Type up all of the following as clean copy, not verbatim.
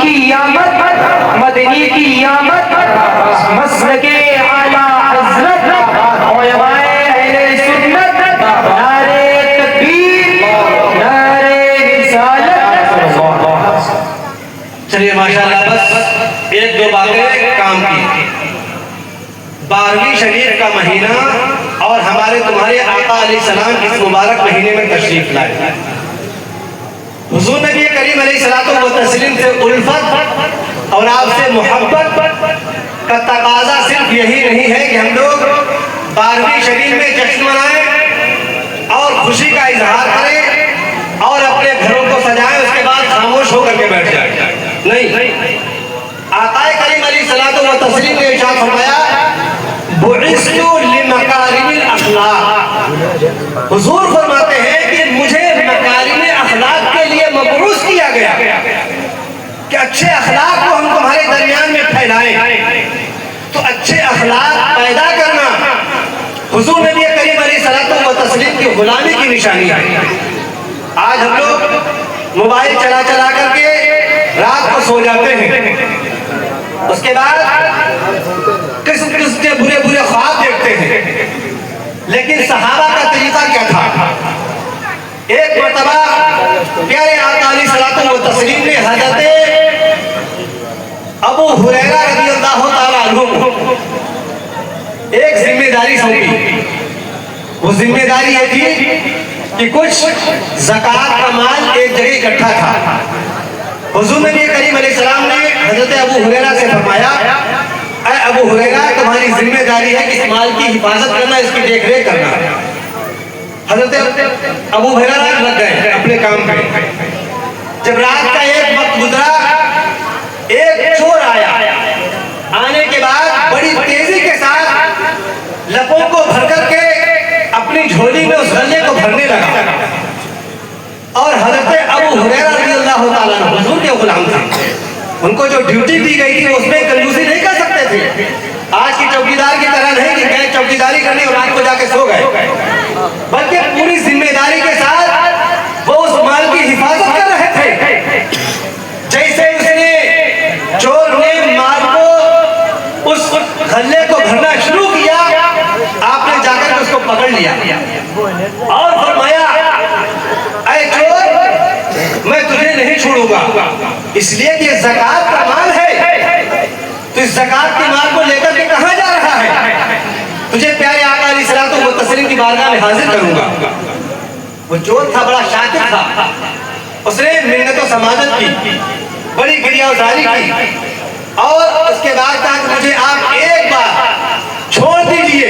की आमद, मदनी की आमद, मसलके आला हज़रत उलमाए अहले सुन्नत, नारे तकबीर, नारे रिसालत। चलिए माशाल्लाह, बस एक दो बातें काम की। 12वीं शरीफ का महीना और हमारे तुम्हारे आका अलैहिस्सलाम इस मुबारक महीने में तशरीफ लाए। हुजूर नबी करीम अलैहिस्सलातु व तस्लीम से उल्फत और आपसे मोहब्बत का तकाजा सिर्फ यही नहीं है कि हम लोग 12वीं शरीफ में जश्न मनाएं और खुशी का इजहार करें और अपने घरों को सजाएं, उसके बाद खामोश होकर के बैठ जाएं। नहीं, आका करीम अलैहिस्सलातु व तस्लीम ने इरशाद फरमाया, बुइस्तु लिमकारिमिल अखलाक। हुजूर फरमाते हैं कि मुझे मकारिम अखलाक के लिए मबरूस किया गया कि अच्छे अखलाक को हम तुम्हारे दरमियान में फैलाएं। तो अच्छे अखलाक पैदा करना हुजूर नबी करीम अलैहिस्सलातु व तस्लीम की गुलामी की निशानी है। आज हम लोग मोबाइल चला चला करके रात को सो जाते हैं, उसके बाद किस्म किस्म के बुरे बुरे ख्वाब देखते हैं। लेकिन सहाबा का तरीका क्या था? एक मर्तबा प्यारे आका अलैहिस्सलातु व तस्लीम ने हज़रत अबू हुरैरा रज़ियल्लाहु ताला अन्हु एक जिम्मेदारी सौंपी। वो जिम्मेदारी ये थी कि कुछ ज़कात का माल एक जगह इकट्ठा था। हुजूर नबी करीम अलैहिस्सलाम ने हज़रत अबू हुरैरा से फरमाया, ऐ अबू हुरैरा, तुम्हारी जिम्मेदारी है कि इस माल की हिफाजत करना, इसकी देखरेख करना। हज़रत अबू हुरैरा लग गए अपने काम पे। जब रात का एक वक्त गुजरा, एक चोर आया। आने के बाद बड़ी तेजी के साथ लपों को भर करके अपनी झोली में उस गल्ले को भरने लगा। और हज़रत अबू हुरैरा रज़ियल्लाहु ताला अन्हु हुजूर के गुलाम थे। उनको जो ड्यूटी दी गई थी उसमें कंजूसी नहीं कर सकते थे। आज की चौकीदार की तरह नहीं कि गए चौकीदारी करने और रात को जाके सो गए, बल्कि पूरी जिम्मेदारी के साथ वो उस माल की हिफाजत कर रहे थे। जैसे उसने चोर ने माल को उस गल्ले को भरना शुरू किया, आपने जाकर उसको पकड़ लिया और फरमाया, ऐ चोर, मैं तुझे नहीं छोड़ूंगा, इसलिए कि ज़कात का माल है। तो इस ज़कात के माल को लेकर के कहां जा रहा है? तुझे प्यारे आका अलैहिस्सलातु व तस्लीम की बारगाह में हाजिर करूंगा। वो चोर था, बड़ा शातिर था। उसने मिन्नत व समादत की, बड़ी गिरियावजारी की और उसके बाद कहा कि मुझे आप एक बार छोड़ दीजिए,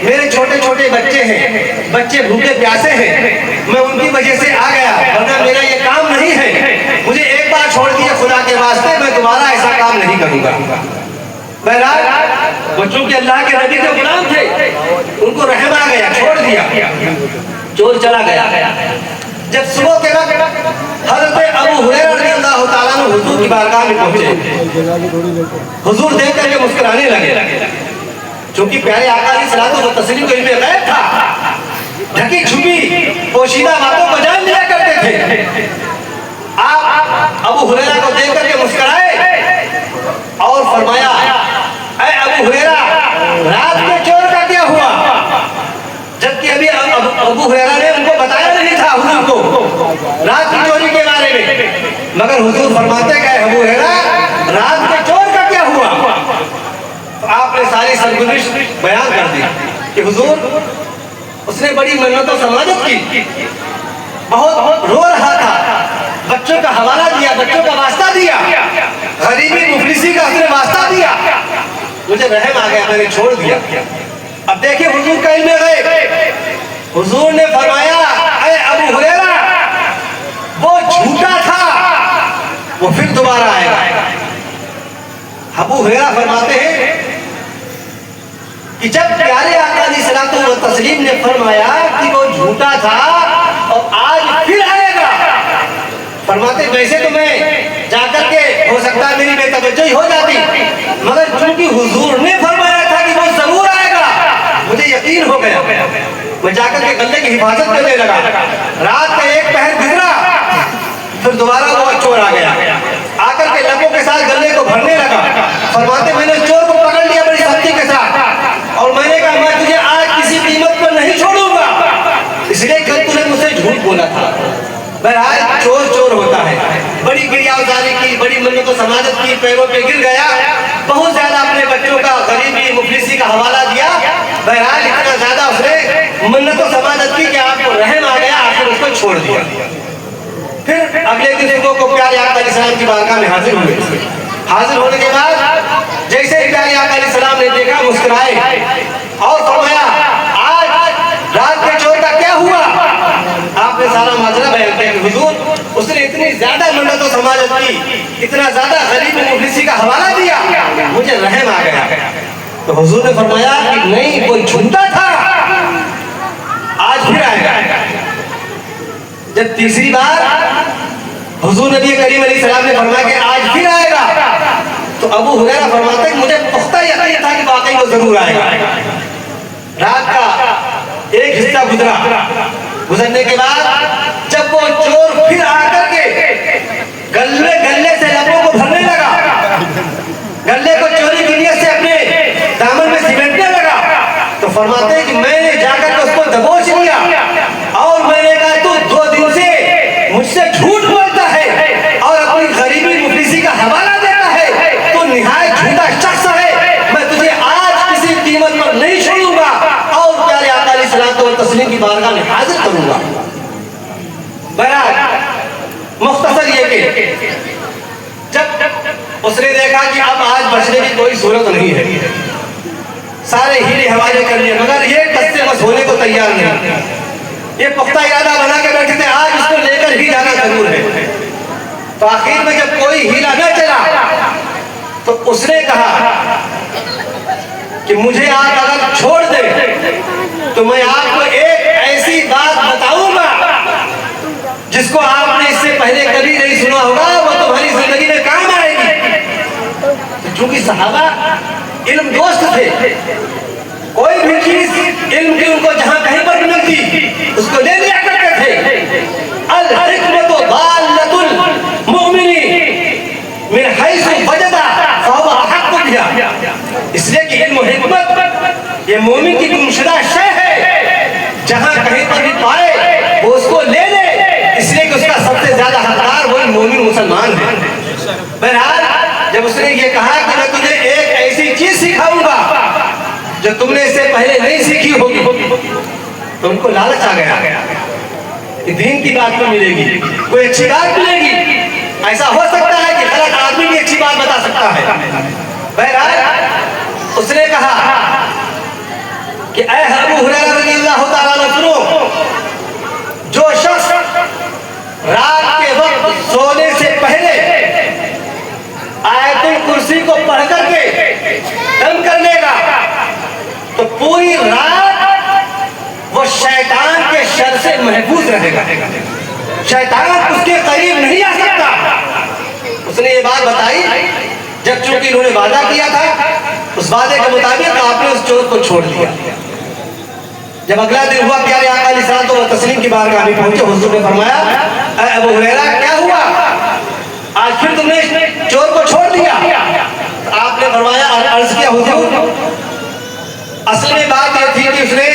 मेरे छोटे छोटे बच्चे हैं, बच्चे भूखे प्यासे हैं, मैं उनकी वजह से आ गया, वरना मेरा ये काम नहीं है। मुझे एक बार छोड़ दिए खुदा के वास्ते, मैं दोबारा ऐसा काम नहीं करूंगा। बहरहाल बच्चों के अल्लाह के नबी के गुलाम थे, उनको रहम आ गया, छोड़ दिया, चोर चला गया। जब सुबह के वक्त हज़रत अबू हुरैरा रज़ियल्लाहु ताला अन्हु हुजूर की बारगाह में पहुंचे। हुजूर देख करके मुस्कुराने लगे, क्योंकि प्यारे आका अलैहिस्सलातु व तस्लीम को इल्म गैब था, ढकी छुपी पोशीदा बातों को जान लिया करते थे। आप अबू हुरैरा को देख करके मुस्कुराए और फरमाया, ऐ अबू हुरैरा, रात के चोर का क्या हुआ? जबकि अभी अबू हुरैरा ने उनको बताया नहीं था हुजूर को रात की चोरी के बारे में, मगर हुजूर फरमाते गए, अबू हुरैरा, रात के चोर का क्या हुआ? तो आपने सारी सरगुज़िश बयान कर दी कि हुजूर, उसने बड़ी मन्नत और समादत की, बहुत रो रहा था, बच्चों का हवाला दिया, बच्चों का वास्ता दिया, गरीबी मुफलिसी का उसने वास्ता दिया, मुझे रहम आ गया, मैंने छोड़ दिया। अब देखिए हुजूर कहीं में गए, हुजूर ने फरमाया, ऐ अबू हुरैरा, वो झूठा था, वो फिर दोबारा आएगा। अबू हुरैरा फरमाते हैं कि जब प्यारे आका अलैहिस्सलातु व तस्लीम ने फरमाया कि वो झूठा था और आज फिर आएगा, फरमाते वैसे तो मैं जाकर के हो सकता है मेरी बेतवज्जोही हो जाती, मगर चूंकि हुजूर ने फरमाया था कि वो जरूर आएगा, मुझे यकीन हो गया। मैं जाकर के गले की हिफाजत करने लगा। रात का एक पहर गुजरा, फिर दोबारा वो चोर आ गया, आकर के लबों भरने लगा। फरमाते मैंने चोर को पकड़ लिया बड़ी सख्ती के साथ और मैंने कहा मैं तुझे आज किसी कीमत पर नहीं छोड़ूंगा, इसलिए कल तूने मुझसे झूठ बोला था। बहरहाल चोर चोर होता है। बड़ी गिरियावजारी की, बड़ी मन्नत समाजत की, पैरों पे गिर गया, बहुत ज्यादा अपने बच्चों का गरीबी मुफलिसी का हवाला दिया। बहरहाल इतना ज्यादा उसने मन्नत समाजत की कि आपको रहम आ गया, आखिर उसको छोड़ दिया। फिर अगले दिन सुबह को प्यारे आका अलैहिस्सलाम की बारगाह में हाजिर हुए। हाजिर होने के बाद जैसे ही प्यारे आका अलैहिस्सलाम ने देखा, मुस्कुराए और फरमाया आज रात के चोर का क्या हुआ? आपने सारा माजरा बयान किया कि हुजूर उसने इतनी ज्यादा मन्नत और समाजत की, इतना ज्यादा गरीब मुफलिसी का हवाला दिया, मुझे रहम आ गया। तो हुजूर ने फरमाया कि नहीं, वो झूठा था, आज फिर आएगा। जब तीसरी बार हुजूर नबी करीम अलैहिस्सलाम ने फरमाया कि आज फिर आएगा, तो अबू हुरैरा फरमाते हैं मुझे पुख्ता यकीन था कि वाकई वो जरूर आएगा। रात का एक हिस्सा गुजरने के बाद जब वो चोर फिर आकर के गल्ले गल्ले से लबों को भरने लगा, गल्ले को चोरी की नियत से अपने दामन में सिमटने लगा, तो फरमाते हैं कि मैंने जाकर के उसको दबोच लिया और मैंने कहा तू 2 दिन से मुझसे झूठ बोलता है और अपनी गरीबी मुफलिसी का हवाला देता है, तो निहायत झूठा शख्स है, मैं तुझे आज किसी कीमत पर नहीं छोड़ूंगा और प्यारे आका अलैहिस्सलाम व तस्लीम की बारगाह में हाजिर करूंगा। बहरहाल मुख्तसर ये कि जब उसने देखा कि अब आज बचने की कोई सूरत नहीं है, सारे हीरे हवाले कर लिए, मगर ये कस्से मस होने को तैयार नहीं। ये पुख्ता इरादा बना के बैठे थे आज इसको लेकर ही जाना जरूर है। तो आखिर में जब कोई हीला न चला तो उसने कहा कि मुझे आप अगर छोड़ दे तो मैं आपको एक ऐसी बात बताऊंगा जिसको आपने इससे पहले कभी नहीं सुना होगा, वो तुम्हारी जिंदगी में काम आएगी। क्योंकि सहाबा इल्म दोस्त थे, कोई भी चीज इल्म की उनको जहां कहीं पर मिलती उसको ले लिया करते थे। अल हिकमतु दाल्लतुल मुमिनी मिन हैसु वजदा फहुवा अहक्कु बिहा, इसलिए कि इल्म हिकमत ये मोमिन की गुमशुदा शय है, जहां कहीं पर भी पाए वो उसको ले ले, इसलिए कि उसका सबसे ज्यादा हकदार वही मोमिन मुसलमान है। बहरहाल जब उसने ये कहा कि मैं तुझे एक ऐसी चीज सिखाऊंगा जो तुमने इससे पहले नहीं सीखी होगी, तो उनको लालच आ गया कि दीन की बात तो मिलेगी, कोई अच्छी बात मिलेगी। ऐसा हो सकता है कि गलत आदमी भी अच्छी बात बता सकता है। बहरहाल उसने कहा कि ऐ अबू हुरैरा रज़ियल्लाहु ताला अन्हु सुनो, जो शख्स रात के वक्त सोने से पहले आयतुल कुर्सी को पढ़ करके दम कर लेगा तो पूरी रात वो शैतान के शर से महफूज रहेगा, शैतान उसके करीब नहीं आ सकता। उसने ये बात बताई जब चूंकि इन्होंने वादा किया था, उस वादे के मुताबिक आपने उस चोर को छोड़ दिया। जब अगला दिन हुआ, प्यारे आका अलैहिस्सलाम व तस्लीम की बारगाह में पहुंचे, हुजूर ने फरमाया ऐ अबू हुरैरा क्या हुआ, आज फिर तुमने चोर को छोड़ दिया? आपने फरमाया, अर्ज किया हुजूर असल में बात यह थी कि उसने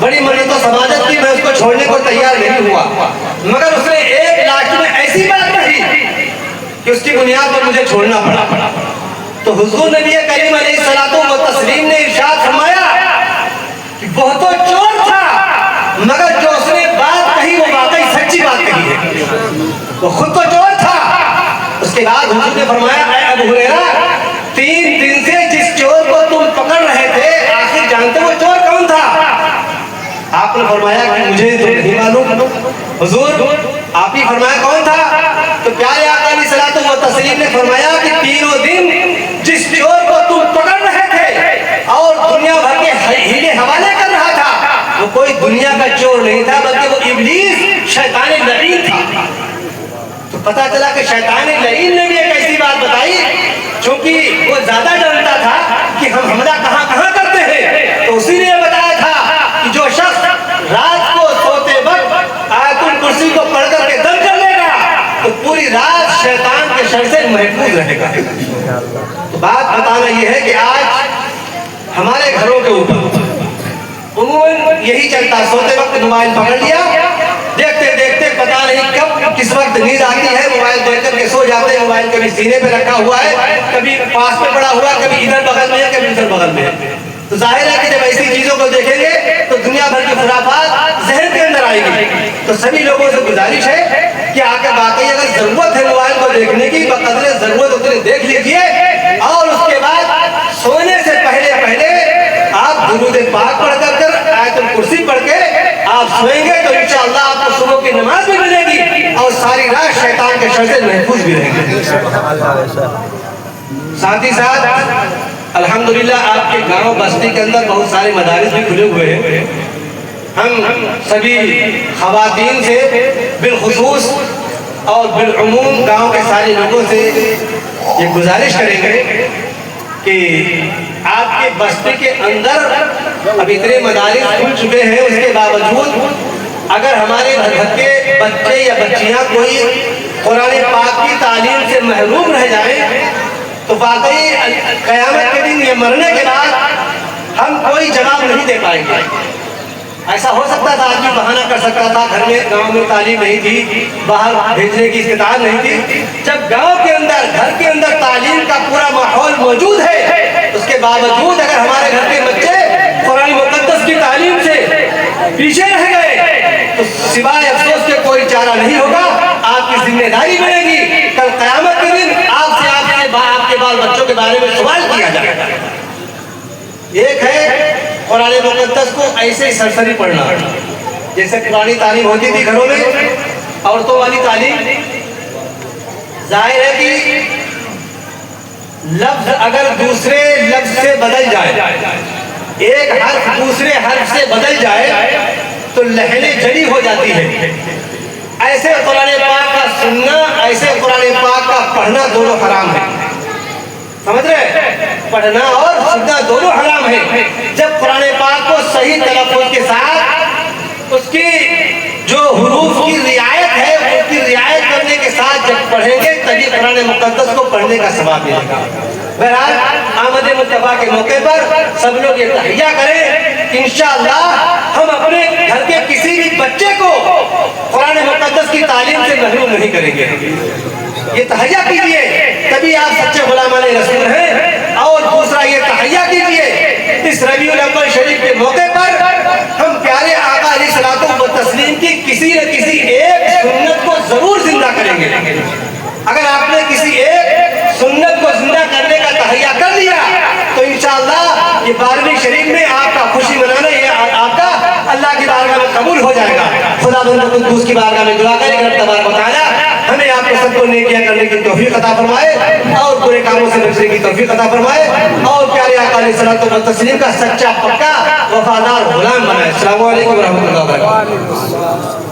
बड़ी मन्नत और समाजत की, मैं उसको छोड़ने को तैयार नहीं हुआ, मगर उसने एक लाख में ऐसी बात कही कि उसकी बुनियाद पर मुझे छोड़ना पड़ा। तो हुजूर नबी करीम अलैहिस्सलातु व तस्लीम ने इरशाद फरमाया कि वह तो चोर था, मगर जो उसने बात कही वो वाकई सच्ची बात कही है, वो खुद तो चोर था। उसके बाद हुजूर ने फरमाया ऐ अबू हुरैरा 3 दिन से जिस चोर को तुम पकड़ रहे थे, आखिर जानते वो चोर कौन था? आपने फरमाया कि मुझे तो नहीं मालूम। हुजूर आप ही फरमाया कौन था? तो प्यारे आका अलैहिस्सलातु व तस्लीम ने फरमाया कि 3 दिन जिस चोर को तुम पकड़ रहे थे और दुनिया भर के हीले हवाले कर रहा था, वो कोई दुनिया का चोर नहीं था, बल्कि वो इब्लीस शैतान लईन था। तो पता चला कि शैतान लईन ने भी एक ऐसी बात बताई, क्योंकि वो ज्यादा जानता था कि हम हमला कहाँ कहाँ करते हैं, तो उसी ने बताया था कि जो शख्स रात को सोते वक्त आयतुल कुर्सी को पढ़ करके दम कर लेगा तो पूरी रात शैतान के शर से तो महफूज रहेगा। तो बात बताना यह है कि आज हमारे घरों के ऊपर उन्होंने यही चलता, सोते वक्त मोबाइल पकड़ लिया, देखते देखते पता नहीं कब किस वक्त नींद आती है, मोबाइल देख करके सो जाते हैं। मोबाइल कभी सीने पे रखा हुआ है, कभी पास में पड़ा हुआ, कभी इधर बगल में है, कभी उधर बगल में है। तो जाहिर है कि जब ऐसी चीजों को देखेंगे तो दुनिया भर की खुराफात जहन के अंदर आएगी। तो सभी लोगों से गुजारिश है कि आकर वाकई अगर जरूरत है मोबाइल को देखने की, बकदरे जरूरत उतने देख लीजिए, और उसके बाद सोने से पहले पहले आप दुरूद पाक पढ़ कर आयतुल कुर्सी पढ़ के आप सोएंगे तो इंशाअल्लाह आपको सुबह की नमाज भी मिलेगी और सारी रात शैतान के शर से महफूज भी रहेंगे। साथ ही साथ अल्हम्दुलिल्लाह आपके गांव बस्ती के अंदर बहुत सारे मदारिस भी खुले हुए हैं। हम सभी खवातीन से बिलखुसूस और बिलउमूम गांव के सारे लोगों से ये गुजारिश करेंगे कि आपके बस्ती के अंदर अब इतने मदारिस खुल चुके हैं, उसके बावजूद अगर हमारे घर के बच्चे या बच्चियां कोई कुरान पाक की तालीम से महरूम रह जाए तो वाकई क़यामत के दिन, ये मरने के बाद हम कोई जवाब नहीं दे पाएंगे। ऐसा हो सकता था, आदमी बहाना कर सकता था, घर में गांव में तालीम नहीं थी, बाहर भेजने की इस्तेताब नहीं थी। जब गांव के अंदर, घर के अंदर तालीम का पूरा माहौल मौजूद है, उसके बावजूद अगर हमारे घर के बच्चे कुरान मुक़द्दस की तालीम से पीछे रह गए तो सिवाय अफसोस के कोई चारा नहीं होगा। आपकी जिम्मेदारी बनेगी, कल क़यामत के दिन आपसे आपके बाल बच्चों के बारे में सवाल किया जाएगा। एक है कुरान मुक़द्दस को ऐसे ही सरसरी पढ़ना, जैसे पुरानी तालीम होती थी घरों में, औरतों वाली तालीम। जाहिर है कि लफ्ज अगर दूसरे लफ्ज से बदल जाए, एक हर्फ दूसरे हर्फ से बदल जाए तो लहने जड़ी हो जाती है। ऐसे कुरान पाक का सुनना, ऐसे कुरान पाक का पढ़ना दोनों हराम है। समझ रहे? पढ़ना और सुनना दोनों हराम है। जब कुरान पाक को सही तलफ़्फ़ुज़ के साथ उसकी जो हुरूफ की रियायत है, उसकी रियायत करने के साथ जब पढ़ेंगे तभी कुरान मुक़द्दस को पढ़ने का सवाब मिलेगा। बहरहाल आमद मुस्तफ़ा के मौके पर सब लोग ये तहैया करें, इंशाअल्लाह हम अपने घर के किसी भी बच्चे को कुरान मुक़द्दस की तालीम से महरूम नहीं करेंगे। ये तहैया कीजिए, तभी आप सच्चे गुलाम-ए रसूल हैं। और दूसरा ये तहैया कीजिए, इस रबीउल अव्वल शरीफ के मौके पर हम प्यारे आका अलैहिस्सलातु व तस्लीम की किसी न किसी एक सुन्नत को जरूर जिंदा करेंगे। अगर आपने किसी एक सुन्नत को जिंदा करने का तहैया कर लिया तो इंशाअल्लाह ये 12वीं शरीफ में आपका खुशी मनाना ये आपका अल्लाह की बारगाह में कबूल हो जाएगा। खुदावंद कुद्दूस की बारगाह में दुआ करें कि तबारक व तआला हमें आपको सबको नेकियां करने की तौफीक अता फरमाए और बुरे कामों से बचने की तौफीक अता फरमाए और प्यारे आका अलैहिस्सलातु व तस्लीम का सच्चा पक्का वफादार गुलाम बनाए। अस्सलामु अलैकुम व रहमतुल्लाहि व बरकातहू।